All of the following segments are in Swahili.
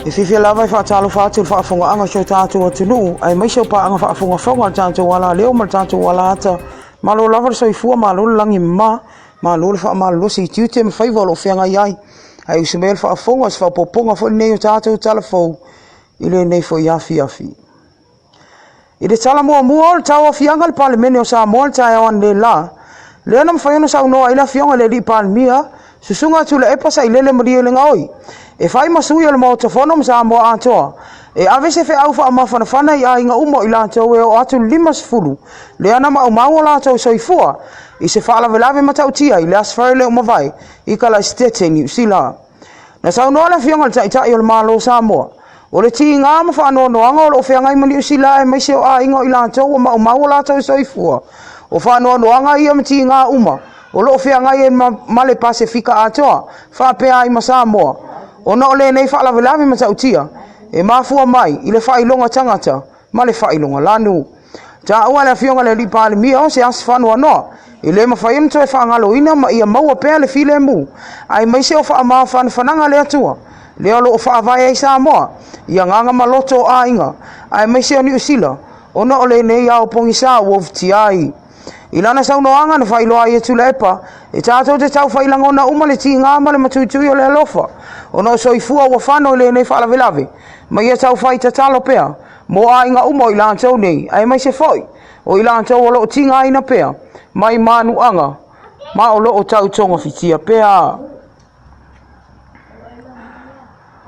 E fifi lava fa talo fa tu fa fonga anga so tatu tunu ai mai so pa anga fa fonga fonga tatu wala leo ma tatu wala ata malo lava so ifua malo langi malo fa malo si tute me fai volo fianga yai ai usmel fa fonga fa poponga fo nei tatu telefo ile nei fo yafi ile tala mo tawa fianga le parlemento Samoan ta on le la le nam fa no sa no ila fianga le di palmia susunga tu le epa sa ile le mri le ngoi e fai masu ia le motofono sa mo atoa e avese fe au fa ma fana ia inga umo ila to e o atu limas fulu le ana ma o la to soifua i se fala velave mata utia i le asfare le umavai i kala stete ni sila na sa no la fianga ta i le malo sa mo o le tinga ma fa no anga o fe ngai mani sila e mai se a inga ila to o ma la to soifua o fa no anga ia mti nga uma o lo fe ngai e male pasifika atoa fa pe ai masamo ona ole nei fa lave ma tautia e mafua mai ile fa ilonga tangata male fa ilonga lanu ta wala fionga le li pale mi o se asfano no ile ma fa imto e fa ngalo ina ma ia mau pe le file mu ai mai se o fa ma fa fananga le atua le o fa vai ai Samoa ia nganga maloto ainga ai mai se o ni usila ona ole nei ya o pongisa wo ftiai ilana sa no anga na failo ai tu lepa e tato te tau faila ngona uma le tinga ma le matutu o le lofa ono so ifua wa fano le nei fala velave ma ia tau fai tatalo pea mo ai nga uma ila tau nei ai mai se foi o ila tau lo tinga ina pea mai manu anga ma o lo tau tonga fitia pea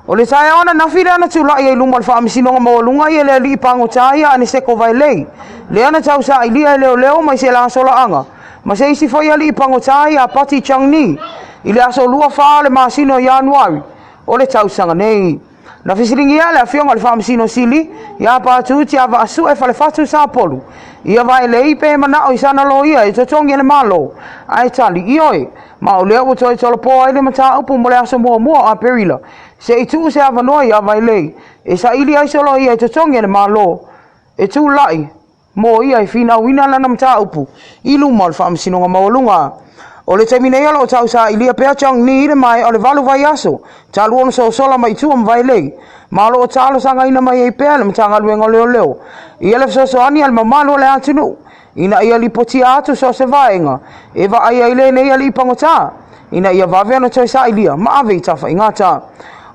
o le sai ona na fila na tula ia lumal fa misino mo lunga ia le li pango taia ani se ko vai lei le ana tau sa ilia Leoleo mai se la sola anga ma se isi foi ali pango taia pati changni ile Aso Lua fa le masino Januari o le tau sanga nei na fisilingi ala fionga le fa misino sili ya pa tu ti ava asu e fa le fatu sa polu ia vai lei pe mana o isana lo ia e totongi le malo ai tali ioi ma o le o toi tolo po ai le mata upu mo le Aso mo a perila se itu se ava no ia vai lei e sa ili ai solo ia e totongi le malo e tu lai mo ia e fina wina lana mta upu ilu mal fa misino nga maulunga o le temine ia lo tau sa ilia pea chang ni le mai o le valu vai aso talu ono so sola mai tu am vai lei ma lo talo sanga ina mai e pea le mtanga luenga Leoleo ia le so ani al mamalo le atunu ina ia li poti atu so se vaenga e va ai ile ne ia li pangota ina ia va vena toi sa ilia ma ave tafa ingata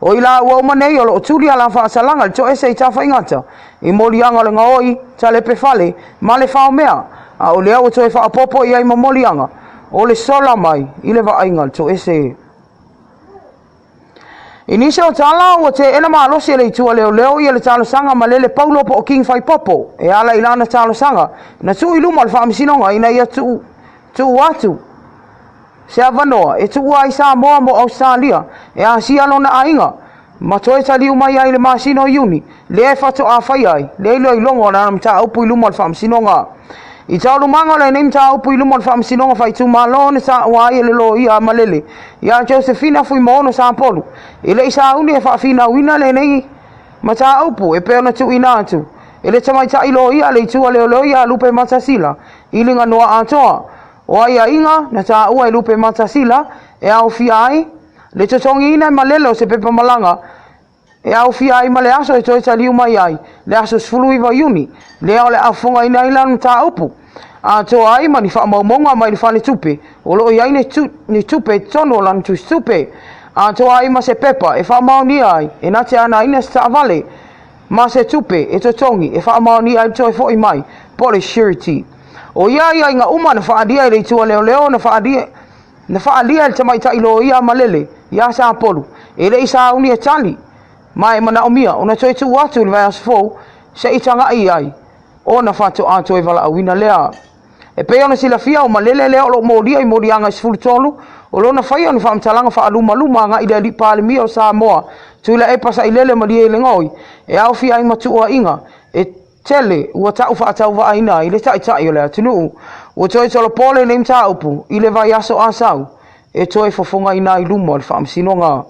o ila wa manei o tuli ala fa salanga to ese tafa ingata i molianga le ngoi tale pe fale male fa mea a o le o to fa popo ia i molianga o le sola mai ile va aingal to ese inisa o tala o te ena malo se le tu Leoleo ia le talo sanga Malele Paulo po king fai popo e ala ilana talo sanga na tu ilu mal fa misinonga ina ia tu watu se avanoa e tu ai Samoa mo Australia e asia lona ainga ma toi tali umai ai le masino yuni le fatu a fai ai le lo ilongo na mta upu ilu mal fa misinonga i tau manga le nem tau pu ilu mon fam sinonga fai tu malone sa wa ile lo ia Malele ia Josephina fui mono sa polu ile isa uni fa fina wina le nei mata upu e pe na tu ina tu ile tama ta ilo ia le tu Leoleo ia lupe matasila ile nga noa atoa o ia inga na ta ua lupe matasila e au fiai le totongi ina Malele se pepa malanga e au fiai male aso e toi tali umai ai le aso sfului va yuni le ole afonga ina ilan ta upu a to ai mani fa monga mai fa le tupe o lo ia ni tupe tono lan tu tupe a to ai ma se pepa e fa maonia ai e na te ana ina sta vale ma se tupe e to tongi e fa maonia ai to fo i mai pole surety o ia inga uma na fa dia le tu Leoleo na fa dia te mai ta ilo ia Malele ia sa polu e le isa uni e tali mai Manaomia ona toi tu watu le vai asfo se itanga ai ona fatu ato e vala awina lea e pe ona sila fia o Malele leo lo modia i modianga sfulu tolu o lona fai ona fa mtalanga fa aluma nga ida li pale mi o Samoa tu la e pasa ilele modia le ngoi e au fia i matu o inga e tele ua tau fa tau va ina ile tai o le tunu o toi tolo pole nem taupu ile vai aso asau e toi fofonga ina i lumo le fa msinonga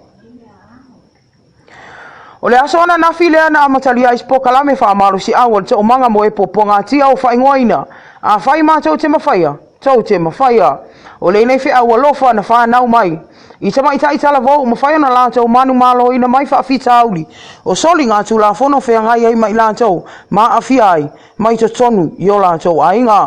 o le aso ana na file ana amatalia ispo kalame fa malu si awal te o manga mo e poponga tia o fa ingoina a fai ma tau te mafaya o le nei fe awalofa na fa nau mai I te mai tai tala vau ma whai ona lātou manu malo ina mai whaafita auli. O soli ngā tū la whono whea ngai ai mai lātou ma awhi ai mai to tonu i o lātou ainga.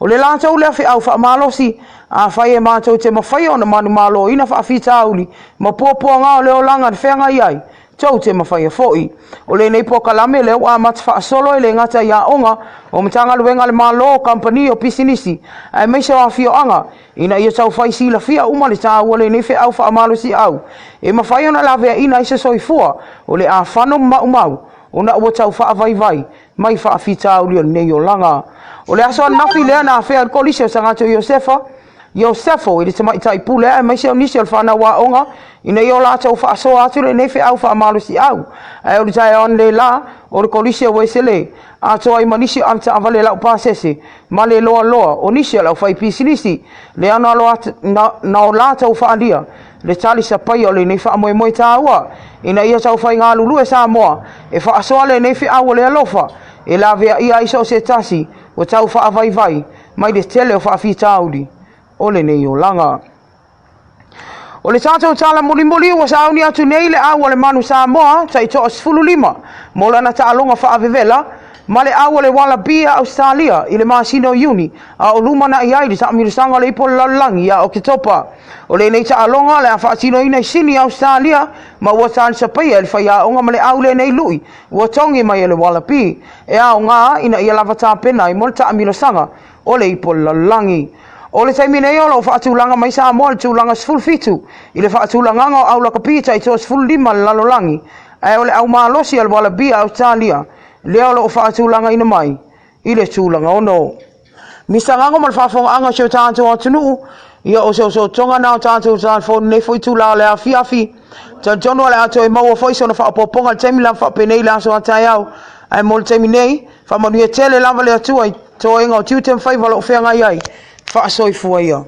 O le lātou lea whi au whaamalosi a whai e mātou te ma whai ona manu malo ina whaafita auli ma pōpua ngā o leo langa whea ngai ai. Tau te mawhai a fōi. O le nei poka lame leo a mata wha solo i le ngata ia onga o matanga luenga le malo company o pisinisi ai meisa wa fio anga ina ia tau whai sila fia uma le tā ua le nei whi au wha amalo si au. E mawhai ona lawea ina isa soifua o le a whano mau o na ua tau wha vai vai mai wha a fita au lio nei o langa. O le aso nafi lea na whea kolisi o sangato Iosefo i le tamai tai pule e meisa o nisi o le whana wa onga ina i o la tau wha aso atu le nei whi au wha amalo si au. E o le tai on le la o le kolisi o weisele a toa i manisi o amta avale lau pasese ma le loa o nisi o lau whai pisinisi le ana na o la tau wha alia le tali sa pai o le nei wha moe tā ua ina ia tau whai ngā lulu e Samoa e wha asoa le nei whi au le alofa e la vea ia iso se tasi o tau wha avai vai mai le tele o wha fita auli o le nei o langa. O le tātou tala muli ua sauni atu nei le aua le manu Samoa tai toa 15 mo lana taalonga whaavevela ma le aua le Walabia Australia i le Masino Uni a o luma na iai le taamilusanga le ipo lalangi a o ke topa. O le nei taalonga le a whaatino ina i sini Australia ma ua tāni sapaya le whai a onga ma le au le nei lui ua tongi mai le Walabia e a o ngā ina ia lava tāpena i mo le taamilusanga o le ipo lalangi. O le taimine e o whaatulanga mai Samoa le tūlanga sfulfitu i le whaatulanga ngā au laka pita i toa 15 le lalolangi e o le au maalosi al Walabia Australia leo lo whaatulanga ina mai i le tūlanga ono. Misa ngango mal whaafonga anga sio tātou atunu ia o so tonga nao tātou tātou nei fwoi tūla le a fiafi ta jono le ato e maua fwoi sona whaapoponga le taimila whaapenei le aso atai au ai mo le taiminei whaamanuia tele lava le atua i toa inga o tiutem whai walo whenga iai whaasoifua ia.